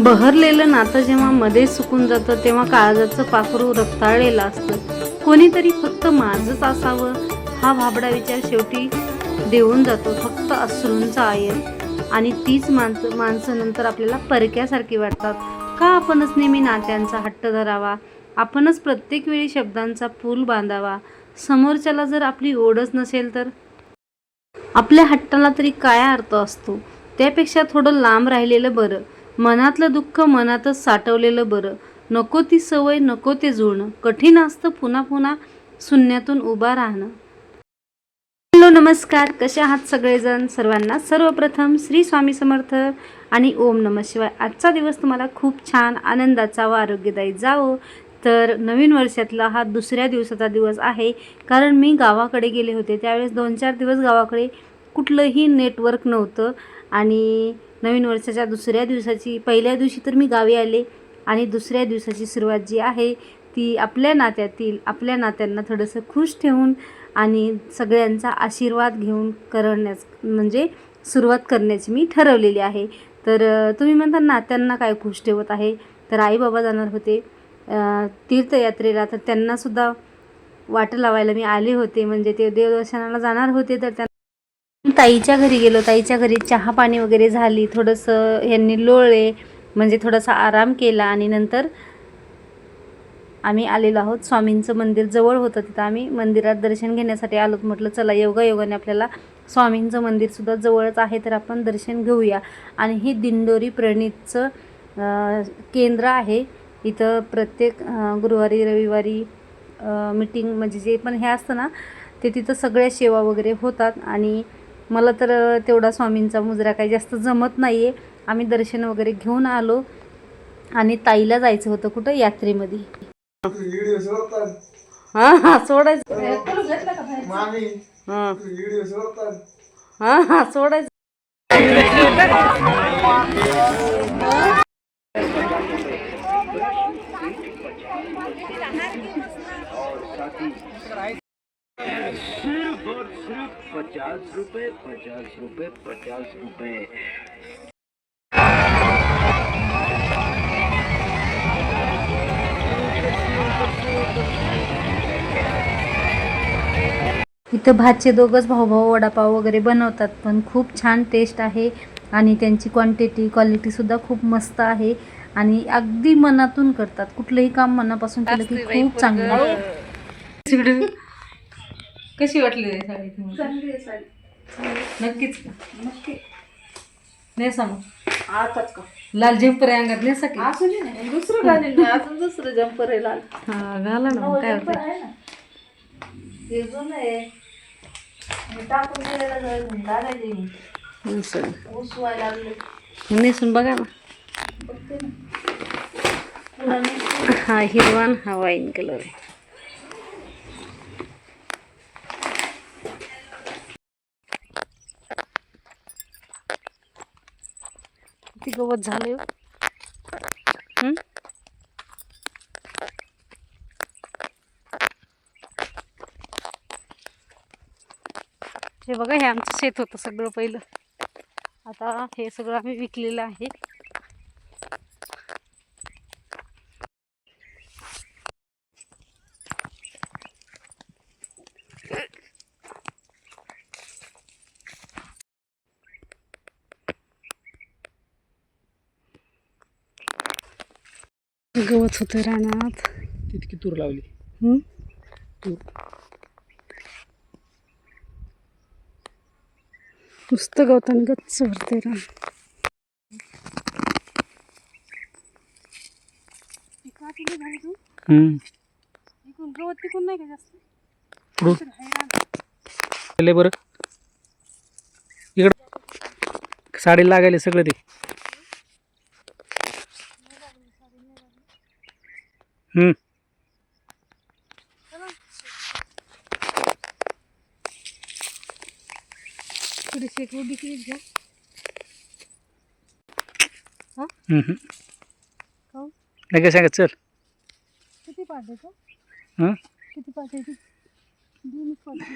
बहरलेलं नातं जेव्हा मध्ये सुकून जातं तेव्हा काळजाचं पाखरू रक्ताळलेलं असतं. कोणीतरी फक्त माझंच असावं हा भाबडा विचार शेवटी देऊन जातो फक्त अश्रूंचा आयर. आणि तीच माणसं नंतर आपल्याला परक्यासारखी वाटतात. का आपणच नेहमी नात्यांचा हट्ट धरावा, आपणच प्रत्येक वेळी शब्दांचा पूल बांधावा. समोरच्याला जर आपली ओढच नसेल तर आपल्या हट्टाला तरी काय अर्थ असतो. त्यापेक्षा थोडं लांब राहिलेलं बरं, मनातलं दुःख मनातच साठवलेलं बरं. नको ती सवय, नको ते जुळणं. कठीण असतं पुन्हा पुन्हा शून्यातून उभा राहणं. हॅलो नमस्कार, कसे आहात सगळेजण? सर्वांना सर्वप्रथम श्री स्वामी समर्थ आणि ओम नमः शिवाय. आजचा दिवस तुम्हाला खूप छान आनंदाचा व आरोग्यदायी जावो. तर नवीन वर्षातला हा दुसऱ्या दिवसाचा दिवस आहे. कारण मी गावाकडे गेले होते त्यावेळेस 2-4 दिवस गावाकडे कुठलंही नेटवर्क नव्हतं. आणि नवीन वर्षाच्या दुसऱ्या दिवसाची पहिल्या दिवशी तर मी गावी आले आणि दुसऱ्या दिवसाची सुरुवात जी आहे ती आपल्या नात्यांना थोडंसं खुश ठेवून आणि सगळ्यांचा आशीर्वाद घेऊन म्हणजे सुरुवात करण्याची मी ठरवलेली आहे. तर तुम्ही म्हणता नात्यांना काय खुश ठेवत आहे? तर आई बाबा जाणार होते तीर्थयात्रेला, तर त्यांनासुद्धा वाट लावायला मी आले होते. म्हणजे ते देवदर्शनाला जाणार होते, तर ताईच्या घरी गेलो. ताईच्या घरी चहा पाणी वगैरे झाली, थोडंसं यांनी लोळले, म्हणजे थोडासा आराम केला आणि नंतर आम्ही आलेलो आहोत. स्वामींचं मंदिर जवळ होतं, तिथं आम्ही मंदिरात दर्शन घेण्यासाठी आलोत. म्हटलं चला योगायोगाने आपल्याला स्वामींचं मंदिरसुद्धा जवळच आहे, तर आपण दर्शन घेऊया. आणि ही दिंडोरी प्रणीतचं केंद्र आहे. इथं प्रत्येक गुरुवारी रविवारी मीटिंग म्हणजे जे पण हे असतं ना, ते तिथं सगळ्या सेवा वगैरे होतात. आणि मला तर तेवढा स्वामींचा मुजरा काही जास्त जमत नाही आहे. आम्ही दर्शन वगैरे घेऊन आलो आणि ताईला जायचं होतं कुठं यात्रेमध्ये. हां हां सोडायचं हां हां सोडायचं. सिर्फ और सिर्फ 50 रुपए 50 रुपए 50 रुपए। इथं भाचे दोघंच भाऊ वडापाव वगैरे बनवतात, पण खूप छान टेस्ट आहे. आणि त्यांची क्वालिटीसुद्धा खूप मस्त आहे. आणि अगदी मनातून करतात. कुठलंही काम मनापासून केलं की खूप चांगलं. कशी वाटली साडी? चांगली आहे साडी. नक्कीच नक्की. नेसा मग आताच का? लाल जम्पर आहे अंगात, नेसा की. असू दे नाही, दुसरं घालेल मी. अजून दुसरं जम्पर आहे लाल. हा घाला ना, मग काय जम्पर होतं. आहे ना, ते जुनं आहे. मी टाकून दिलेलं घालायचे. ऊस व्हायला लागले. नेसून बघा ना. बघते ना. पुन्हा नाही. हा हिरवा आणि हा वाईन कलर आहे. किती गवत झाले हो. हे बघा, हे आमचं शेत होतं सगळं पहिलं. आता हे सगळं आम्ही विकलेलं आहे. गवत होतं रानात. तितकी तूर लावली. तूर नुसतं गवतान गच्च भरते रान. गवत तिकून नाही का जास्त बरं इकडं साडी लागायला सगळं ते. थोडीशी एक उडी केली घ्या. नाही काय सांगत चल. किती पाठ आहे तो? हां किती पाठ आहे ती? दोनच पाठ आहे.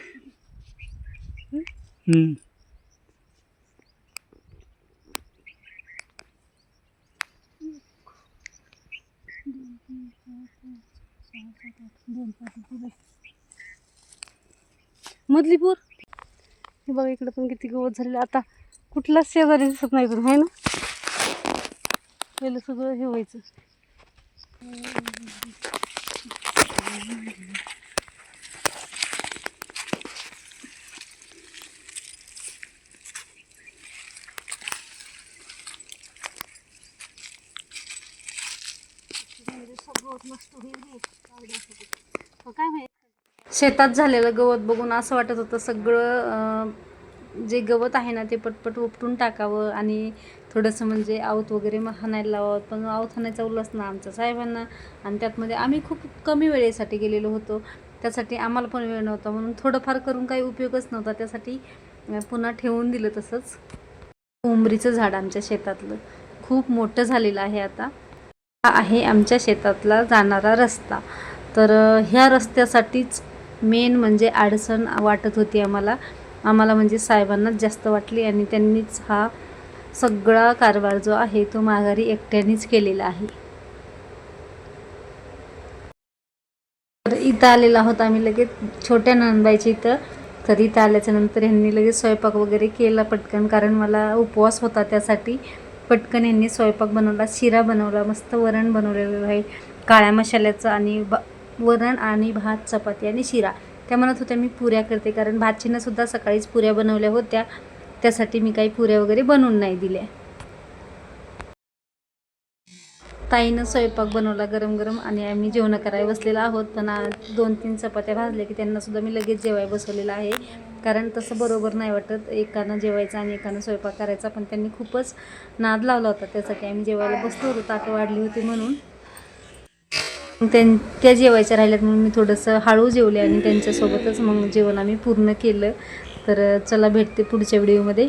मधलीपूर हे बघा, इकडे पण किती गवत झालेलं. आता कुठलाच शेजारी दिसत नाही पण, आहे ना. पहिलं सगळं हे व्हायचं. शेतात झालेलं गवत बघून असं वाटत होतं सगळं जे गवत आहे ना ते पटपट उपटून टाकावं आणि थोडंसं म्हणजे आवत वगैरे हाणायला लावावं. पण आवत हाणायचा उल्हास ना आमच्या साहेबांना, आणि त्यातमध्ये आम्ही खूप कमी वेळेसाठी गेलेलो होतो. त्यासाठी आम्हाला पण वेळ नव्हता, म्हणून थोडंफार करून काही उपयोगच नव्हता. त्यासाठी पुन्हा ठेवून दिलं तसंच. उंबरीचं झाड आमच्या शेतातलं खूप मोठं झालेलं आहे. आता हा आहे आमच्या शेतातला जाणारा रस्ता. तर ह्या रस्त्यासाठीच मेन म्हणजे अडचण वाटत होती आम्हाला म्हणजे साहेबांनाच जास्त वाटली, आणि त्यांनीच हा सगळा कारभार जो आहे तो माघारी एकट्यानेच केलेला आहे. तर इथं आलेला आहोत आम्ही लगेच छोट्या नंदबाईच्या इथं. तर इथं आल्याच्यानंतर ह्यांनी लगेच स्वयंपाक वगैरे केला पटकन, कारण मला उपवास होता त्यासाठी. पटकन ह्यांनी स्वयंपाक बनवला, शिरा बनवला, मस्त वरण बनवलेलं आहे काळ्या मसाल्याचं, आणि वरण आणि भात, चपाती आणि शिरा. त्या म्हणत होत्या मी पुऱ्या करते, कारण भाचीनं सुद्धा सकाळीच पुऱ्या बनवल्या होत्या, त्यासाठी मी काही पुऱ्या वगैरे बनवून नाही दिल्या. ताईनं स्वयंपाक बनवला गरम गरम, आणि आम्ही जेवण करायला बसलेलो आहोत. पण 2-3 चपात्या भाजल्या की त्यांनासुद्धा मी लगेच जेवायला बसवलेलं आहे, कारण तसं बरोबर नाही वाटत एकानं जेवायचं आणि एकानं स्वयंपाक करायचा. पण त्यांनी खूपच नाद लावला होता, त्यासाठी आम्ही जेवायला बसलो होतो, ताटं वाढली होती म्हणून. त्या जेवायच्या राहिल्यात म्हणून मी थोडंसं हळू जेवले, आणि त्यांच्यासोबतच मग जेवण आम्ही पूर्ण केलं. तर चला भेटते पुढच्या व्हिडिओमध्ये.